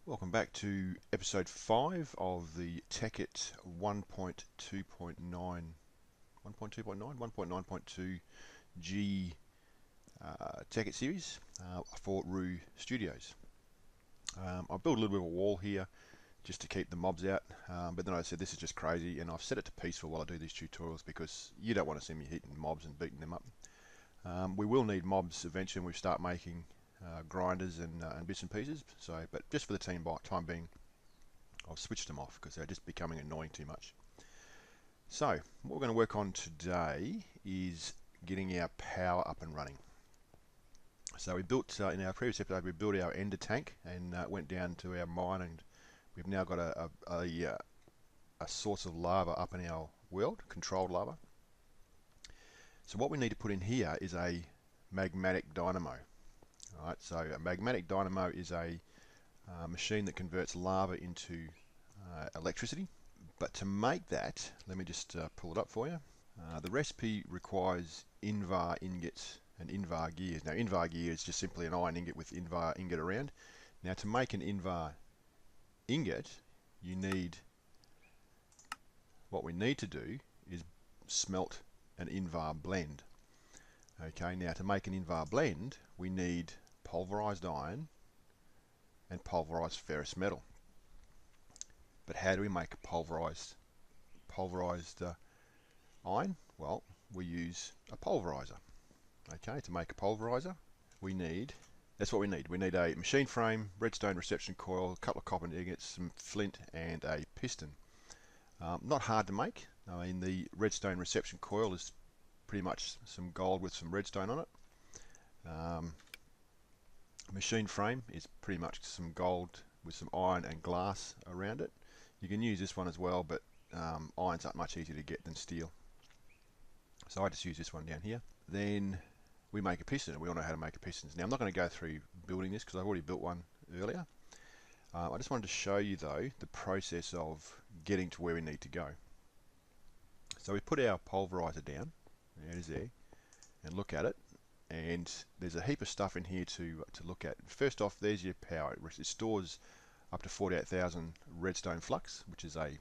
Welcome back to episode 5 of the Tekkit 1.2.9, 1.9.2 G Tekkit series for Roo Studios. I've built a little bit of a wall here just to keep the mobs out, but then I said this is just crazy, and I've set it to peaceful while I do these tutorials because you don't want to see me hitting mobs and beating them up. We will need mobs eventually when we start making grinders and bits and pieces. But just for the time being, I've switched them off because they're just becoming annoying too much. So what we're going to work on today is getting our power up and running. So we built in our previous episode, we built our ender tank and went down to our mine, and we've now got a source of lava up in our world, controlled lava. So what we need to put in here is a magmatic dynamo. Alright, so a magmatic dynamo is a machine that converts lava into electricity. But to make that, let me just pull it up for you. The recipe requires Invar ingots and Invar gears. Now Invar gear is just simply an iron ingot with Invar ingot around. Now to make an Invar ingot, what we need to do is smelt an Invar blend. Okay, now to make an Invar blend, we need pulverized iron and pulverized ferrous metal. But how do we make a pulverized iron? Well, we use a pulverizer. Okay, to make a pulverizer, that's what we need. We need a machine frame, redstone reception coil, a couple of copper ingots, some flint, and a piston. Not hard to make. I mean, the redstone reception coil is pretty much some gold with some redstone on it. Machine frame is pretty much some gold with some iron and glass around it. You can use this one as well, but iron's not much easier to get than steel. So I just use this one down here. Then we make a piston, and we all know how to make a piston. Now I'm not going to go through building this because I've already built one earlier. I just wanted to show you though the process of getting to where we need to go. So we put our pulverizer down. There it is there, and look at it, and there's a heap of stuff in here to look at. First off, there's your power. It stores up to 48,000 redstone flux, which is a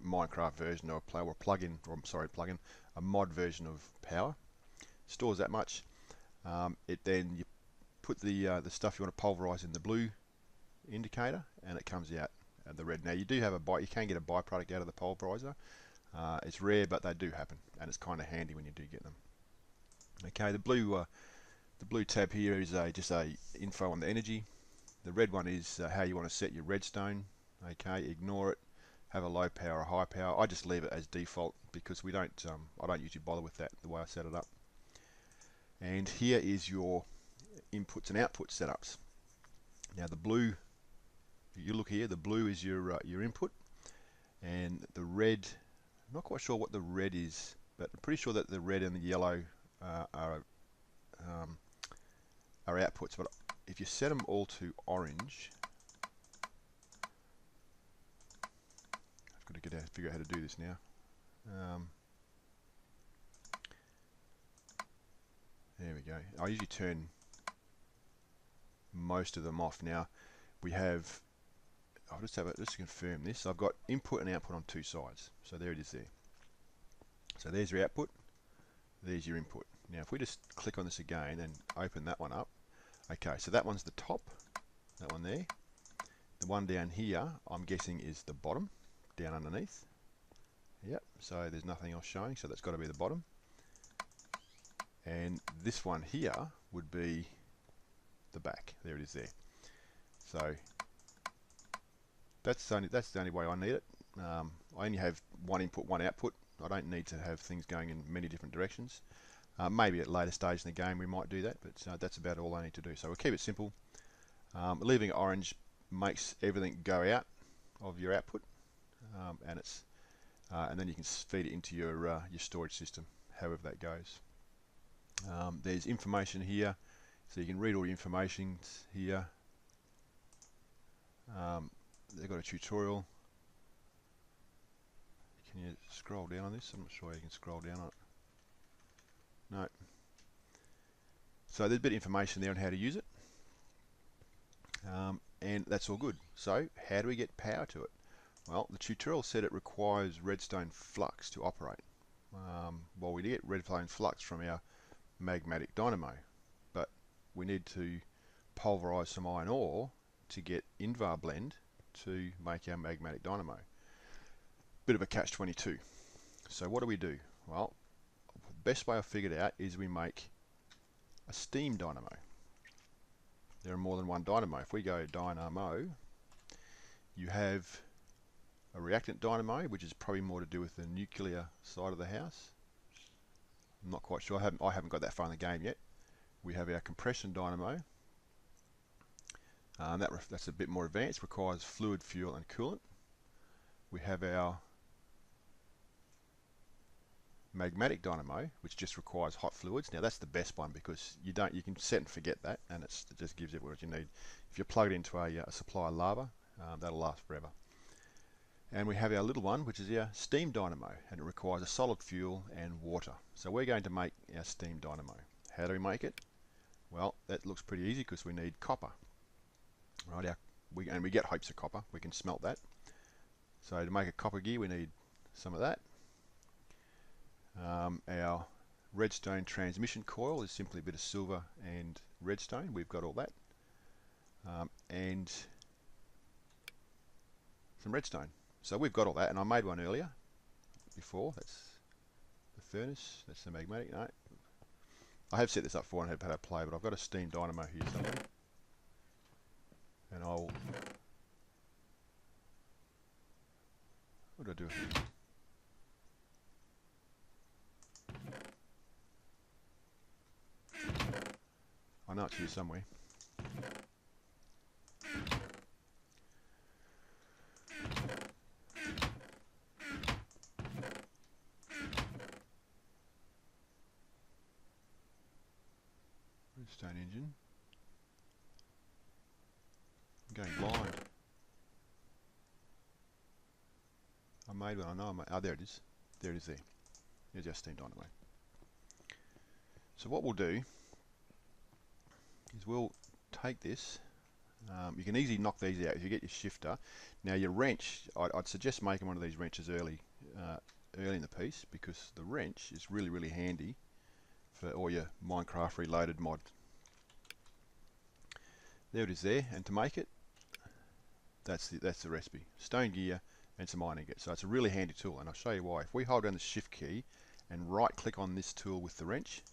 Minecraft version or a mod version of power. Stores that much. Then you put the stuff you want to pulverize in the blue indicator, and it comes out the red. Now you can get a byproduct out of the pulverizer. It's rare, but they do happen, and it's kind of handy when you do get them. Okay, the blue tab here is just a info on the energy. The red one is how you want to set your redstone. Okay, ignore it. Have a low power or high power. I just leave it as default because I don't usually bother with that the way I set it up. And here is your inputs and output setups. Now the blue, you look here. The blue is your input, and the red. I'm not quite sure what the red is, but I'm pretty sure that the red and the yellow are outputs. But if you set them all to orange, I've got to figure out how to do this now. There we go. I usually turn most of them off. Now we have. I'll just confirm this. I've got input and output on two sides. So there it is there. So there's your output. There's your input. Now if we just click on this again and open that one up. Okay, so that one's the top. That one there. The one down here, I'm guessing is the bottom, down underneath. Yep, so there's nothing else showing, so that's got to be the bottom. And this one here would be the back. There it is there. So that's the only way I need it. I only have one input, one output. I don't need to have things going in many different directions. Maybe at a later stage in the game we might do that, but that's about all I need to do. So we'll keep it simple. Leaving it orange makes everything go out of your output, and then you can feed it into your storage system, however that goes. There's information here, so you can read all your information here. They've got a tutorial. Can you scroll down on this? I'm not sure you can scroll down on it. No. So there's a bit of information there on how to use it. and that's all good. So how do we get power to it? Well, the tutorial said it requires redstone flux to operate. Well, we get redstone flux from our magmatic dynamo, but we need to pulverize some iron ore to get Invar blend to make our magmatic dynamo. Bit of a catch-22. So what do? Well, the best way I figured out is we make a steam dynamo. There are more than one dynamo. If we go dynamo, you have a reactant dynamo, which is probably more to do with the nuclear side of the house. I'm not quite sure. I haven't got that far in the game yet. We have our compression dynamo. That's a bit more advanced, requires fluid, fuel and coolant. We have our magmatic dynamo, which just requires hot fluids. Now that's the best one because you can set and forget that, and it just gives you what you need. If you plug it into a supply of lava, that'll last forever. And we have our little one, which is our steam dynamo, and it requires a solid fuel and water. So we're going to make our steam dynamo. How do we make it? Well, that looks pretty easy because we need copper. Right, we get heaps of copper. We can smelt that. So to make a copper gear, we need some of that. Our redstone transmission coil is simply a bit of silver and redstone. We've got all that. And some redstone. So we've got all that, and I made one earlier before. That's the furnace. That's the magmatic. No, I have set this up for and have had a play, but I've got a steam dynamo here somewhere, and what do I do with it? I know it's here somewhere. Redstone engine. I'm going blind. I made one. I know I made. Oh, there it is. There it is. There's our steam dynamo. So what we'll do is we'll take this. You can easily knock these out if you get your shifter. Now your wrench, I'd suggest making one of these wrenches early in the piece, because the wrench is really handy for all your Minecraft Reloaded mod. There it is there, and to make it, that's the recipe. Stone gear and some iron ingot. So it's a really handy tool, and I'll show you why. If we hold down the shift key and right click on this tool with the wrench,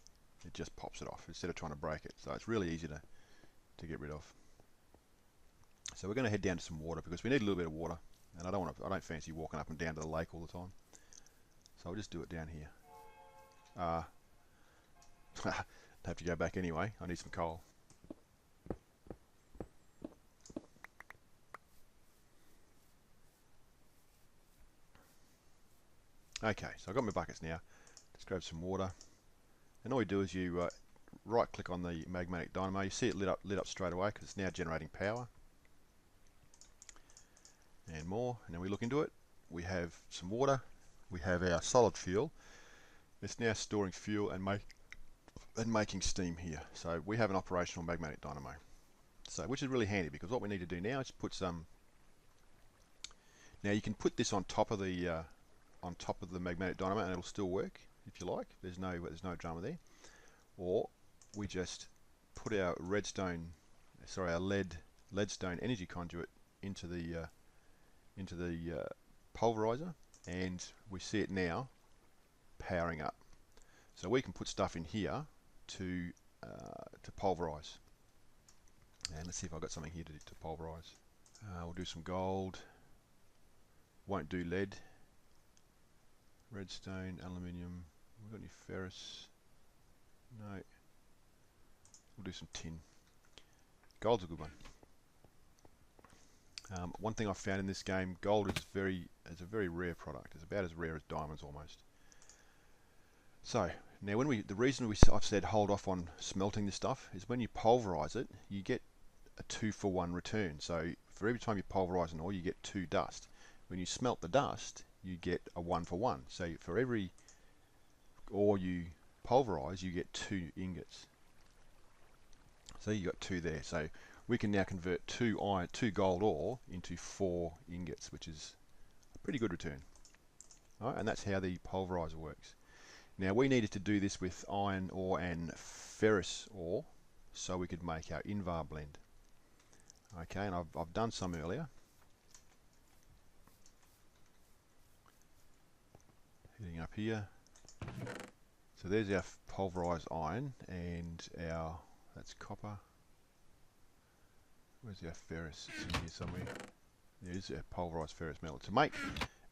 it just pops it off instead of trying to break it. So it's really easy to get rid of. So we're going to head down to some water because we need a little bit of water, and I don't fancy walking up and down to the lake all the time. So I'll just do it down here. Have to go back anyway. I need some coal. Okay, so I've got my buckets now. Let's grab some water. And all you do is you right click on the magmatic dynamo. You see it lit up straight away because it's now generating power. And more, and then we look into it. We have some water. We have our solid fuel. It's now storing fuel and making steam here. So we have an operational magmatic dynamo. So which is really handy because what we need to do now is put some. Now you can put this on top of the magmatic dynamo and it'll still work if you like. There's no drama there. Or we just put our leadstone energy conduit into the pulverizer, and we see it now powering up. So we can put stuff in here to pulverize. And let's see if I've got something here to pulverize. We'll do some gold. Won't do lead. Redstone, aluminium. We've got any ferrous? No. We'll do some tin. Gold's a good one. One thing I've found in this game, gold is a very rare product. It's about as rare as diamonds almost. So now the reason I've said hold off on smelting this stuff is when you pulverize it, you get a 2-for-1 return. So for every time you pulverize an ore, you get 2 dust. When you smelt the dust, you get a 1-for-1. So for every ore you pulverize, you get 2 ingots. So you got 2 there. So we can now convert two gold ore into 4 ingots, which is a pretty good return. All right, and that's how the pulverizer works. Now we needed to do this with iron ore and ferrous ore so we could make our Invar blend. Okay, and I've done some earlier. Heading up here. So there's our pulverized iron and our, that's copper. Where's our ferrous? It's in here somewhere. There's our pulverized ferrous metal. To make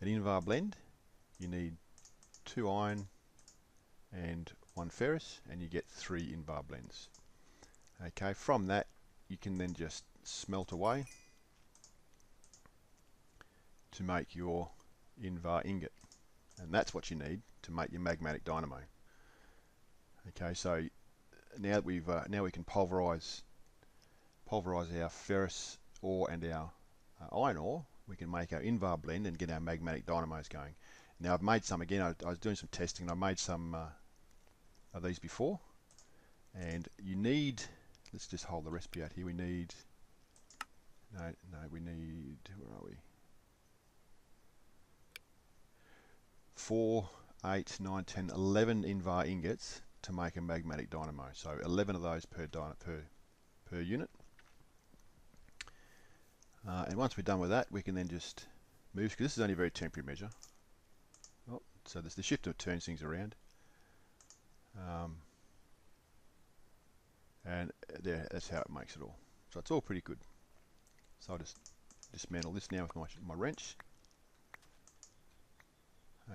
an Invar blend, you need 2 iron and 1 ferrous, and you get 3 Invar blends. Okay, from that you can then just smelt away to make your Invar ingot, and that's what you need to make your magmatic dynamo. Okay, so now that we've now we can pulverize our ferrous ore and our iron ore. We can make our Invar blend and get our magmatic dynamos going. Now I've made some again. I was doing some testing and I made some of these before, and you need, let's just hold the recipe out here. We need we need, where are we, 4, 8, 9, 10, 11 Invar ingots to make a magmatic dynamo. So 11 of those per unit. And once we're done with that, we can then just move, because this is only a very temporary measure. Oh, so there's the shifter turns things around. And there, that's how it makes it all. So it's all pretty good. So I'll just dismantle this now with my wrench.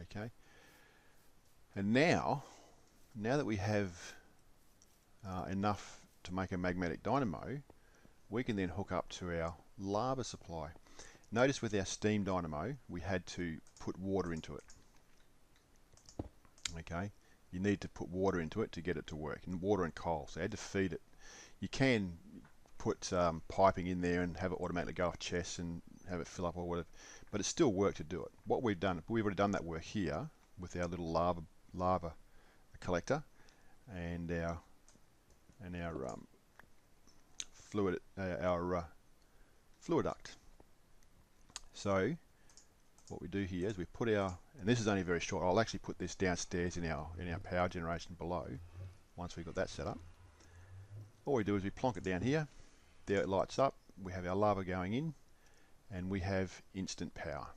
Okay. And now that we have enough to make a magmatic dynamo, we can then hook up to our lava supply. Notice with our steam dynamo, we had to put water into it. Okay, you need to put water into it to get it to work, and water and coal, so I had to feed it. You can put piping in there and have it automatically go off chests and have it fill up or whatever, but it's still work to do it. What we've already done that work here with our little lava collector and our fluid duct. So what we do here is we put our, and this is only very short, I'll actually put this downstairs in our power generation below once we've got that set up. All we do is we plonk it down here, there it lights up, we have our lava going in, and we have instant power.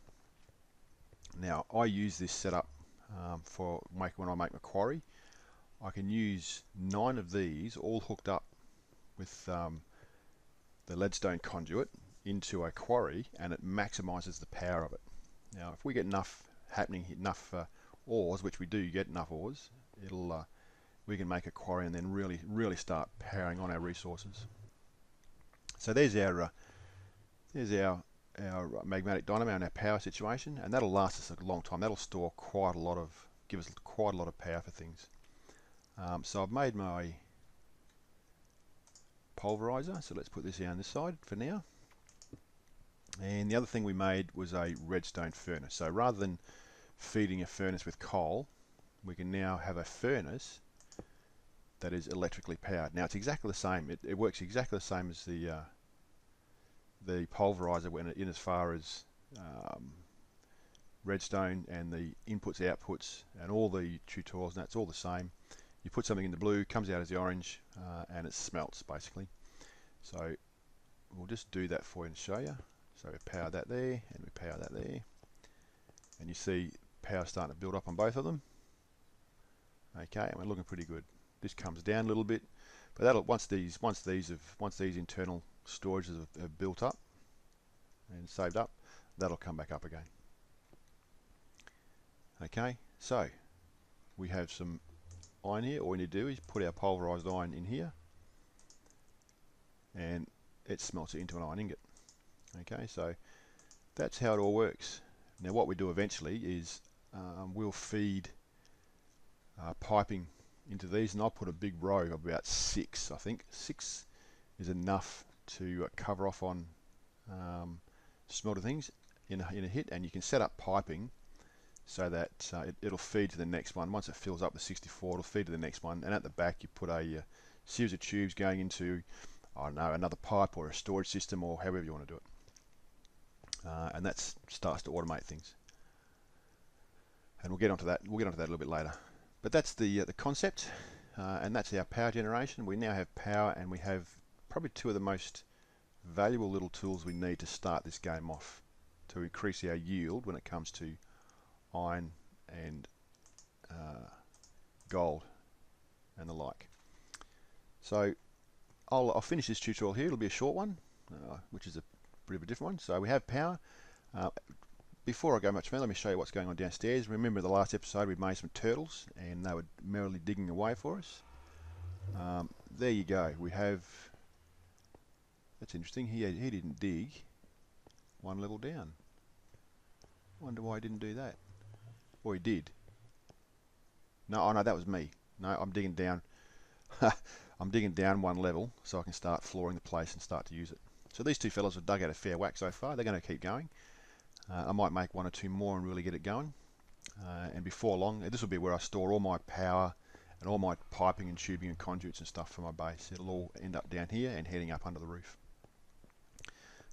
Now I use this setup for when I make my quarry. I can use 9 of these all hooked up with the leadstone conduit into a quarry, and it maximizes the power of it. Now if we get enough ores, which we do get enough ores, we can make a quarry and then really start powering on our resources. So there's our magmatic dynamo and our power situation, and that'll last us a long time. That'll store give us quite a lot of power for things. So I've made my pulverizer, so let's put this down this side for now. And the other thing we made was a redstone furnace. So rather than feeding a furnace with coal, we can now have a furnace that is electrically powered. Now it's exactly the same. It works exactly the same as the pulverizer in as far as redstone and the inputs, outputs, and all the tutorials, and that's all the same. You put something in the blue, comes out as the orange, and it smelts basically. So we'll just do that for you and show you. So we power that there, and we power that there, and you see power starting to build up on both of them. Okay, and we're looking pretty good. This comes down a little bit, but that'll once these internal storages have built up and saved up, that'll come back up again. Okay, so we have some iron here. All we need to do is put our pulverized iron in here, and it smelts it into an iron ingot. Okay, so that's how it all works. Now what we do eventually is we'll feed piping into these, and I'll put a big row of about 6. I think 6 is enough to cover off on smelter things in a hit, and you can set up piping so that it'll feed to the next one. Once it fills up the 64, it'll feed to the next one, and at the back you put a series of tubes going into I don't know, another pipe or a storage system or however you want to do it. And that starts to automate things. And we'll get onto that. We'll get onto that a little bit later. But that's the concept, and that's our power generation. We now have power, and we have probably two of the most valuable little tools we need to start this game off to increase our yield when it comes to iron and gold and the like. So I'll finish this tutorial here. It'll be a short one, which is a bit of a different one. So we have power. Before I go much further, let me show you what's going on downstairs. Remember the last episode we made some turtles and they were merrily digging away for us. There you go. We have, that's interesting, he didn't dig one level down. Wonder why he didn't do that. Or he did. No, oh no, that was me. No, I'm digging down. I'm digging down one level so I can start flooring the place and start to use it. So these two fellas have dug out a fair whack so far. They're going to keep going. I might make one or two more and really get it going. And before long, this will be where I store all my power and all my piping and tubing and conduits and stuff for my base. It'll all end up down here and heading up under the roof.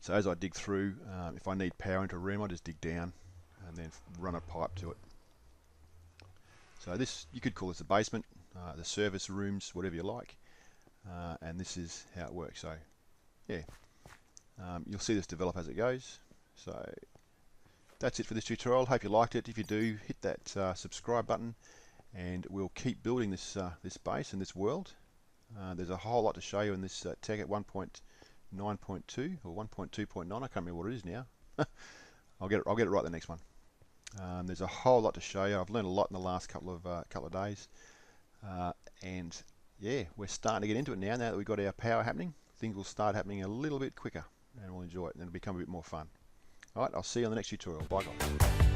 So as I dig through, if I need power into a room, I just dig down and then run a pipe to it. So this, you could call this a basement, the service rooms, whatever you like. And this is how it works. So yeah, you'll see this develop as it goes. So that's it for this tutorial. Hope you liked it. If you do, hit that subscribe button, and we'll keep building this this base and this world. There's a whole lot to show you in this Tekkit 1.9.2 or 1.2.9. I can't remember what it is now. I'll get it right the next one. There's a whole lot to show you. I've learned a lot in the last couple of days, and yeah, we're starting to get into it now. Now that we've got our power happening, things will start happening a little bit quicker, and we'll enjoy it, and it'll become a bit more fun. Alright, I'll see you on the next tutorial. Bye guys.